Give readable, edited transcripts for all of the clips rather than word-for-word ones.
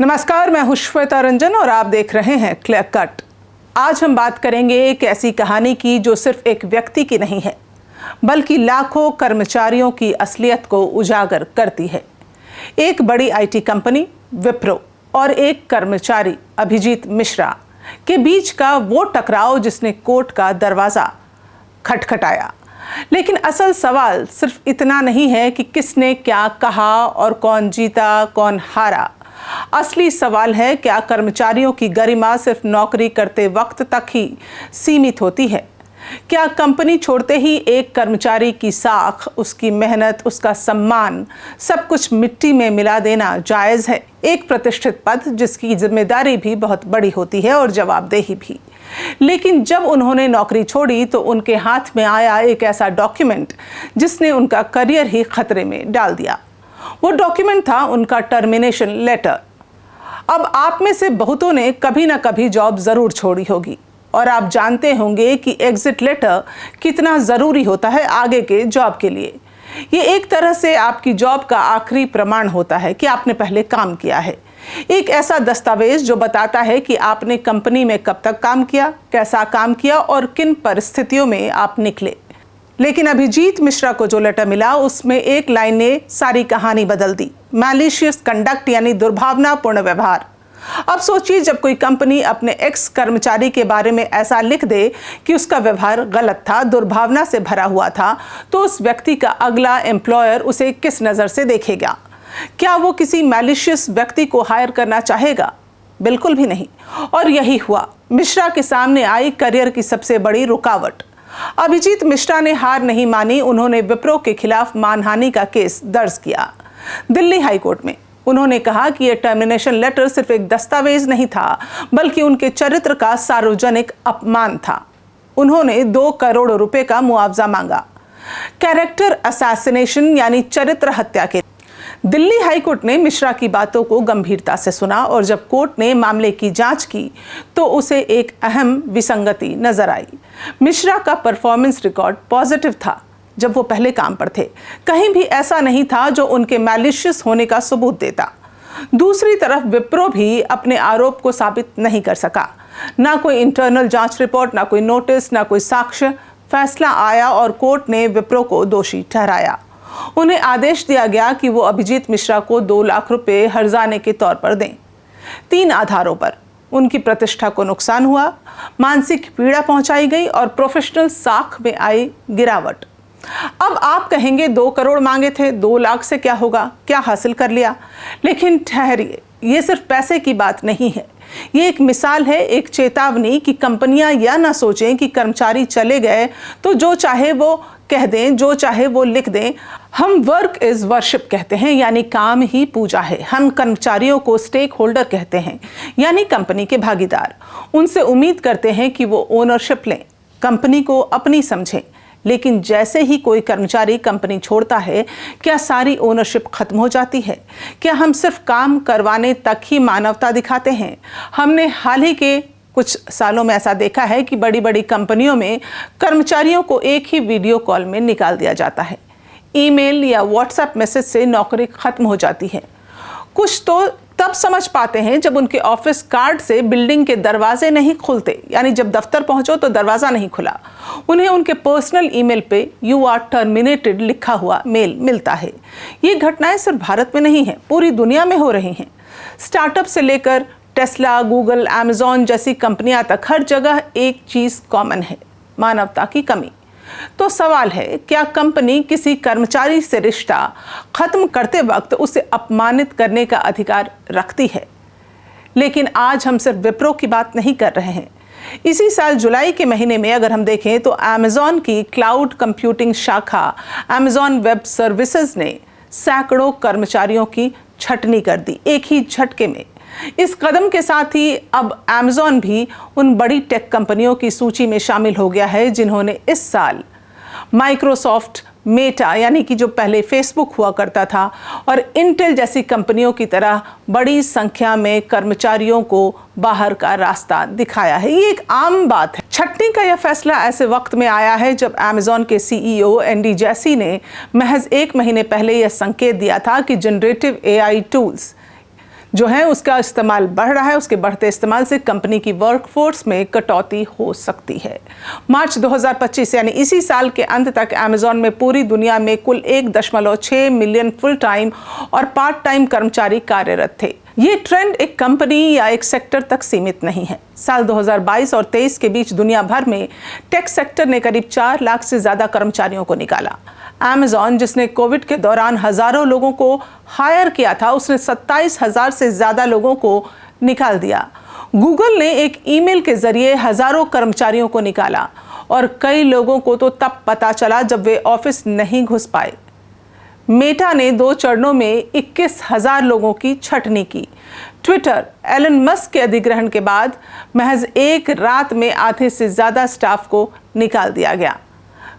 नमस्कार, मैं हूं श्वेता रंजन और आप देख रहे हैं क्लियर कट। आज हम बात करेंगे एक ऐसी कहानी की जो सिर्फ एक व्यक्ति की नहीं है बल्कि लाखों कर्मचारियों की असलियत को उजागर करती है। एक बड़ी आईटी कंपनी विप्रो और एक कर्मचारी अभिजीत मिश्रा के बीच का वो टकराव जिसने कोर्ट का दरवाजा खटखटाया। लेकिन असल सवाल सिर्फ इतना नहीं है कि किसने क्या कहा और कौन जीता कौन हारा। असली सवाल है, क्या कर्मचारियों की गरिमा सिर्फ नौकरी करते वक्त तक ही सीमित होती है? क्या कंपनी छोड़ते ही एक कर्मचारी की साख, उसकी मेहनत, उसका सम्मान, सब कुछ मिट्टी में मिला देना जायज़ है? एक प्रतिष्ठित पद जिसकी जिम्मेदारी भी बहुत बड़ी होती है और जवाबदेही भी। लेकिन जब उन्होंने नौकरी छोड़ी तो उनके हाथ में आया एक ऐसा डॉक्यूमेंट जिसने उनका करियर ही खतरे में डाल दिया। वो डॉक्यूमेंट था उनका टर्मिनेशन लेटर। अब आप में से बहुतों ने कभी ना कभी जॉब ज़रूर छोड़ी होगी और आप जानते होंगे कि एग्जिट लेटर कितना ज़रूरी होता है आगे के जॉब के लिए। ये एक तरह से आपकी जॉब का आखिरी प्रमाण होता है कि आपने पहले काम किया है। एक ऐसा दस्तावेज जो बताता है कि आपने कंपनी में कब तक काम किया, कैसा काम किया और किन परिस्थितियों में आप निकले। लेकिन अभिजीत मिश्रा को जो लेटर मिला उसमें एक लाइन ने सारी कहानी बदल दी। मैलिशियस कंडक्ट यानी दुर्भावनापूर्ण व्यवहार। अब सोचिए, जब कोई कंपनी अपने एक्स कर्मचारी के बारे में ऐसा लिख दे कि उसका व्यवहार गलत था, दुर्भावना से भरा हुआ था, तो उस व्यक्ति का अगला एम्प्लॉयर उसे किस नज़र से देखेगा? क्या वो किसी मैलिशियस व्यक्ति को हायर करना चाहेगा? बिल्कुल भी नहीं। और यही हुआ। मिश्रा के सामने आई करियर की सबसे बड़ी रुकावट। अभिजीत मिश्रा ने हार नहीं मानी। उन्होंने विप्रो के खिलाफ मानहानि का केस दर्ज किया दिल्ली हाई कोर्ट में। उन्होंने कहा कि यह टर्मिनेशन लेटर सिर्फ एक दस्तावेज नहीं था बल्कि उनके चरित्र का सार्वजनिक अपमान था। उन्होंने 2 करोड़ रुपए का मुआवजा मांगा, कैरेक्टर असैसिनेशन यानी चरित्र हत्या के। दिल्ली हाई कोर्ट ने मिश्रा की बातों को गंभीरता से सुना और जब कोर्ट ने मामले की जांच की तो उसे एक अहम विसंगति नजर आई। मिश्रा का परफॉर्मेंस रिकॉर्ड पॉजिटिव था जब वो पहले काम पर थे। कहीं भी ऐसा नहीं था जो उनके मैलिशियस होने का सबूत देता। दूसरी तरफ विप्रो भी अपने आरोप को साबित नहीं कर सका। ना कोई इंटरनल जांच रिपोर्ट, ना कोई नोटिस, ना कोई साक्ष्य। फैसला आया और कोर्ट ने विप्रो को दोषी ठहराया। उन्हें आदेश दिया गया कि वो अभिजीत मिश्रा को 2 लाख रुपए हर्जाने के तौर पर दें। 3 आधारों पर उनकी प्रतिष्ठा को नुकसान हुआ, मानसिक पीड़ा पहुंचाई गई और प्रोफेशनल साख में आई गिरावट। अब आप कहेंगे 2 करोड़ मांगे थे, 2 लाख से क्या होगा, क्या हासिल कर लिया? लेकिन ठहरिए, ये सिर्फ पैसे की बात नहीं है। ये एक मिसाल है, एक चेतावनी कि कंपनियां यह ना सोचें कि कर्मचारी चले गए तो जो चाहे वो कह दें, जो चाहे वो लिख दें। हम वर्क इज वर्शिप कहते हैं, यानी काम ही पूजा है। हम कर्मचारियों को स्टेक होल्डर कहते हैं, यानी कंपनी के भागीदार। उनसे उम्मीद करते हैं कि वो ओनरशिप लें, कंपनी को अपनी समझें। लेकिन जैसे ही कोई कर्मचारी कंपनी छोड़ता है, क्या सारी ओनरशिप खत्म हो जाती है? क्या हम सिर्फ काम करवाने तक ही मानवता दिखाते हैं? हमने हाल ही के कुछ सालों में ऐसा देखा है कि बड़ी बड़ी कंपनियों में कर्मचारियों को एक ही वीडियो कॉल में निकाल दिया जाता है। ईमेल या व्हाट्सएप मैसेज से नौकरी खत्म हो जाती है। कुछ तो तब समझ पाते हैं जब उनके ऑफिस कार्ड से बिल्डिंग के दरवाजे नहीं खुलते, यानी जब दफ्तर पहुंचो तो दरवाजा नहीं खुला। उन्हें उनके पर्सनल ईमेल पे "यू आर टर्मिनेटेड" लिखा हुआ मेल मिलता है। ये घटनाएं सिर्फ भारत में नहीं है, पूरी दुनिया में हो रही हैं। स्टार्टअप से लेकर टेस्ला, गूगल, अमेज़न जैसी कंपनियां तक हर जगह एक चीज़ कॉमन है, मानवता की कमी। तो सवाल है, क्या कंपनी किसी कर्मचारी से रिश्ता खत्म करते वक्त उसे अपमानित करने का अधिकार रखती है? लेकिन आज हम सिर्फ विप्रो की बात नहीं कर रहे हैं। इसी साल जुलाई के महीने में अगर हम देखें तो अमेज़न की क्लाउड कंप्यूटिंग शाखा अमेज़न वेब सर्विसेज ने सैकड़ों कर्मचारियों की छटनी कर दी एक ही झटके में। इस कदम के साथ ही अब अमेज़न भी उन बड़ी टेक कंपनियों की सूची में शामिल हो गया है जिन्होंने इस साल माइक्रोसॉफ्ट, मेटा यानी कि जो पहले फेसबुक हुआ करता था, और इंटेल जैसी कंपनियों की तरह बड़ी संख्या में कर्मचारियों को बाहर का रास्ता दिखाया है। ये एक आम बात है। छटनी का यह फैसला ऐसे वक्त में आया है जब अमेज़न के CEO एंडी जैसी ने महज 1 महीने पहले यह संकेत दिया था कि जनरेटिव AI टूल्स जो है उसका इस्तेमाल बढ़ रहा है। उसके बढ़ते इस्तेमाल से कंपनी की वर्कफोर्स में कटौती हो सकती है। मार्च 2025 यानी इसी साल के अंत तक अमेज़न में पूरी दुनिया में कुल 1.6 मिलियन फुल टाइम और पार्ट टाइम कर्मचारी कार्यरत थे। ये ट्रेंड एक कंपनी या एक सेक्टर तक सीमित नहीं है। साल 2022 और 23 के बीच दुनिया भर में टेक सेक्टर ने करीब 4 लाख से ज्यादा कर्मचारियों को निकाला। अमेज़न, जिसने कोविड के दौरान हजारों लोगों को हायर किया था, उसने 27,000 से ज्यादा लोगों को निकाल दिया। गूगल ने एक ईमेल के जरिए हजारों कर्मचारियों को निकाला और कई लोगों को तो तब पता चला जब वे ऑफिस नहीं घुस पाए। मेटा ने 2 चरणों में 21,000 लोगों की छटनी की। ट्विटर, एलन मस्क के अधिग्रहण के बाद महज एक रात में आधे से ज्यादा स्टाफ को निकाल दिया गया,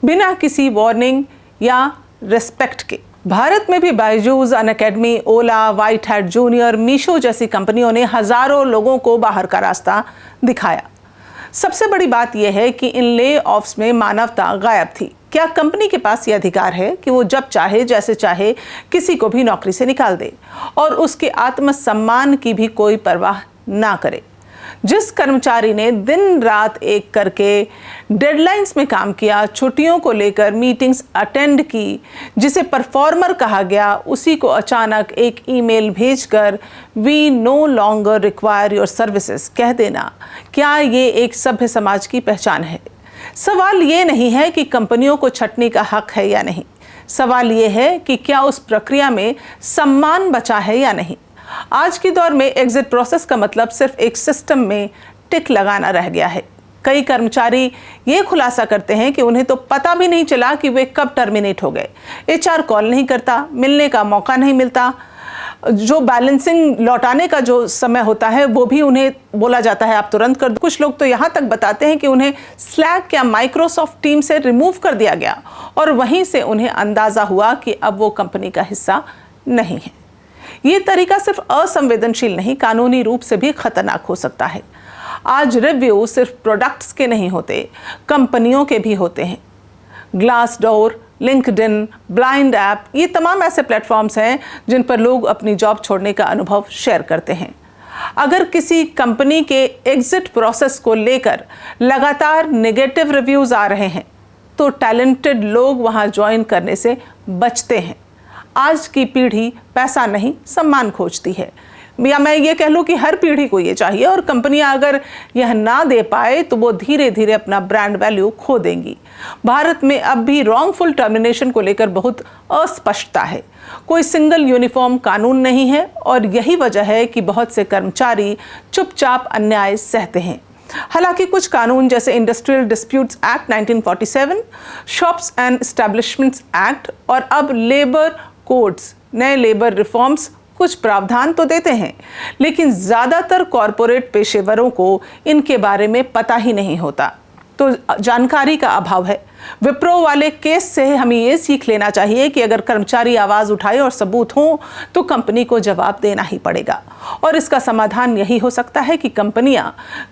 बिना किसी वार्निंग या रिस्पेक्ट के। भारत में भी बायजूस, अनअकैडमी, ओला, व्हाइट हैट जूनियर, मीशो जैसी कंपनियों ने हजारों लोगों को बाहर का रास्ता दिखाया। सबसे बड़ी बात यह है कि इन ले ऑफ्स में मानवता गायब थी। क्या कंपनी के पास यह अधिकार है कि वो जब चाहे, जैसे चाहे किसी को भी नौकरी से निकाल दे और उसके आत्मसम्मान की भी कोई परवाह ना करे? जिस कर्मचारी ने दिन रात एक करके डेडलाइंस में काम किया, छुट्टियों को लेकर मीटिंग्स अटेंड की, जिसे परफॉर्मर कहा गया, उसी को अचानक एक ईमेल भेजकर we no longer require your services कह देना, क्या ये एक सभ्य समाज की पहचान है? सवाल ये नहीं है कि कंपनियों को छटनी का हक है या नहीं। सवाल ये है कि क्या उस प्रक्रिया में सम्मान बचा है या नहीं। आज के दौर में एग्जिट प्रोसेस का मतलब सिर्फ एक सिस्टम में टिक लगाना रह गया है। कई कर्मचारी ये खुलासा करते हैं कि उन्हें तो पता भी नहीं चला कि वे कब टर्मिनेट हो गए। एचआर कॉल नहीं करता, मिलने का मौका नहीं मिलता, जो बैलेंसिंग लौटाने का जो समय होता है वो भी उन्हें बोला जाता है आप तुरंत कर दो। कुछ लोग तो यहाँ तक बताते हैं कि उन्हें स्लैक या माइक्रोसॉफ्ट टीम से रिमूव कर दिया गया और वहीं से उन्हें अंदाजा हुआ कि अब वो कंपनी का हिस्सा नहीं है। ये तरीका सिर्फ असंवेदनशील नहीं, कानूनी रूप से भी खतरनाक हो सकता है। आज रिव्यू सिर्फ प्रोडक्ट्स के नहीं होते, कंपनियों के भी होते हैं। ग्लासडोर, लिंक्डइन, ब्लाइंड ऐप, ये तमाम ऐसे प्लेटफॉर्म्स हैं जिन पर लोग अपनी जॉब छोड़ने का अनुभव शेयर करते हैं। अगर किसी कंपनी के एग्जिट प्रोसेस को लेकर लगातार नेगेटिव रिव्यूज आ रहे हैं तो टैलेंटेड लोग वहां ज्वाइन करने से बचते हैं। आज की पीढ़ी पैसा नहीं, सम्मान खोजती है, या मैं ये कह लूँ कि हर पीढ़ी को ये चाहिए, और कंपनियां अगर यह ना दे पाए तो वो धीरे धीरे अपना ब्रांड वैल्यू खो देंगी। भारत में अब भी रॉन्गफुल टर्मिनेशन को लेकर बहुत अस्पष्टता है। कोई सिंगल यूनिफॉर्म कानून नहीं है और यही वजह है कि बहुत से कर्मचारी चुपचाप अन्याय सहते हैं। हालांकि कुछ कानून जैसे industrial disputes act 1947, shops and establishments act और अब लेबर कोड्स, नए लेबर रिफॉर्म्स कुछ प्रावधान तो देते हैं, लेकिन ज़्यादातर कॉरपोरेट पेशेवरों को इनके बारे में पता ही नहीं होता, तो जानकारी का अभाव है। विप्रो वाले केस से हमें ये सीख लेना चाहिए कि अगर कर्मचारी आवाज़ उठाए और सबूत हो तो कंपनी को जवाब देना ही पड़ेगा, और इसका समाधान यही हो सकता है कि कंपनियां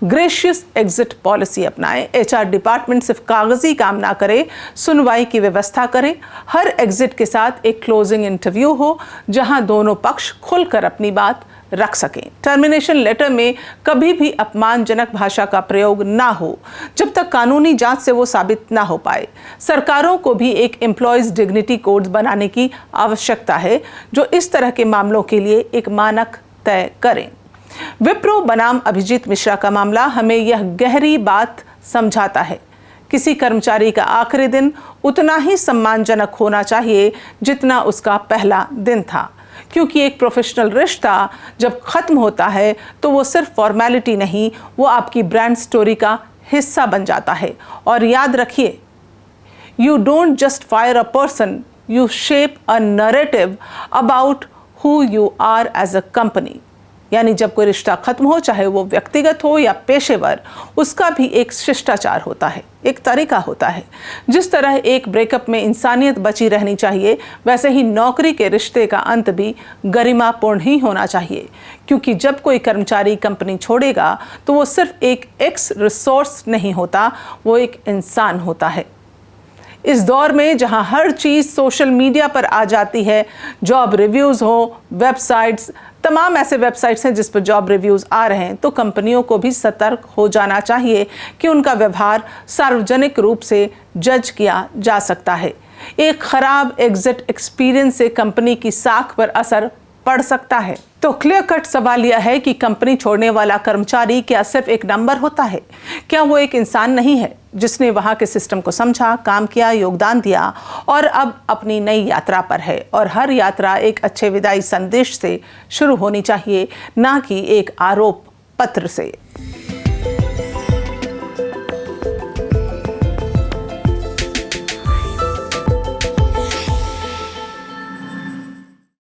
ग्रेशियस एग्जिट पॉलिसी अपनाएं। एचआर डिपार्टमेंट सिर्फ कागजी काम ना करे, सुनवाई की व्यवस्था करें। हर एग्जिट के साथ एक क्लोजिंग इंटरव्यू हो जहां दोनों पक्ष खुलकर अपनी बात रख सकें। टर्मिनेशन लेटर में कभी भी अपमानजनक भाषा का प्रयोग ना हो जब तक कानूनी जांच से वो साबित ना हो पाए। सरकारों को भी एक एम्प्लॉयज डिग्निटी कोड बनाने की आवश्यकता है जो इस तरह के मामलों के लिए एक मानक तय करें। विप्रो बनाम अभिजीत मिश्रा का मामला हमें यह गहरी बात समझाता है। किसी कर्मचारी का आखिरी दिन उतना ही सम्मानजनक होना चाहिए जितना उसका पहला दिन था, क्योंकि एक प्रोफेशनल रिश्ता जब खत्म होता है तो वो सिर्फ फॉर्मेलिटी नहीं, वो आपकी ब्रांड स्टोरी का हिस्सा बन जाता है। और याद रखिए, you don't just fire a person, you shape a narrative about who you are as a company. यानी जब कोई रिश्ता खत्म हो, चाहे वो व्यक्तिगत हो या पेशेवर, उसका भी एक शिष्टाचार होता है, एक तरीका होता है। जिस तरह एक ब्रेकअप में इंसानियत बची रहनी चाहिए, वैसे ही नौकरी के रिश्ते का अंत भी गरिमापूर्ण ही होना चाहिए, क्योंकि जब कोई कर्मचारी कंपनी छोड़ेगा तो वो सिर्फ एक एक्स रिसोर्स नहीं होता, वो एक इंसान होता है। इस दौर में जहां हर चीज़ सोशल मीडिया पर आ जाती है, जॉब रिव्यूज़ हो, वेबसाइट्स, तमाम ऐसे वेबसाइट्स हैं जिस पर जॉब रिव्यूज़ आ रहे हैं, तो कंपनियों को भी सतर्क हो जाना चाहिए कि उनका व्यवहार सार्वजनिक रूप से जज किया जा सकता है। एक खराब एग्जिट एक्सपीरियंस से कंपनी की साख पर असर पड़ सकता है। तो क्लियर कट सवाल यह है कि कंपनी छोड़ने वाला कर्मचारी क्या सिर्फ एक नंबर होता है? क्या वो एक इंसान नहीं है जिसने वहां के सिस्टम को समझा, काम किया, योगदान दिया और अब अपनी नई यात्रा पर है? और हर यात्रा एक अच्छे विदाई संदेश से शुरू होनी चाहिए, ना कि एक आरोप पत्र से।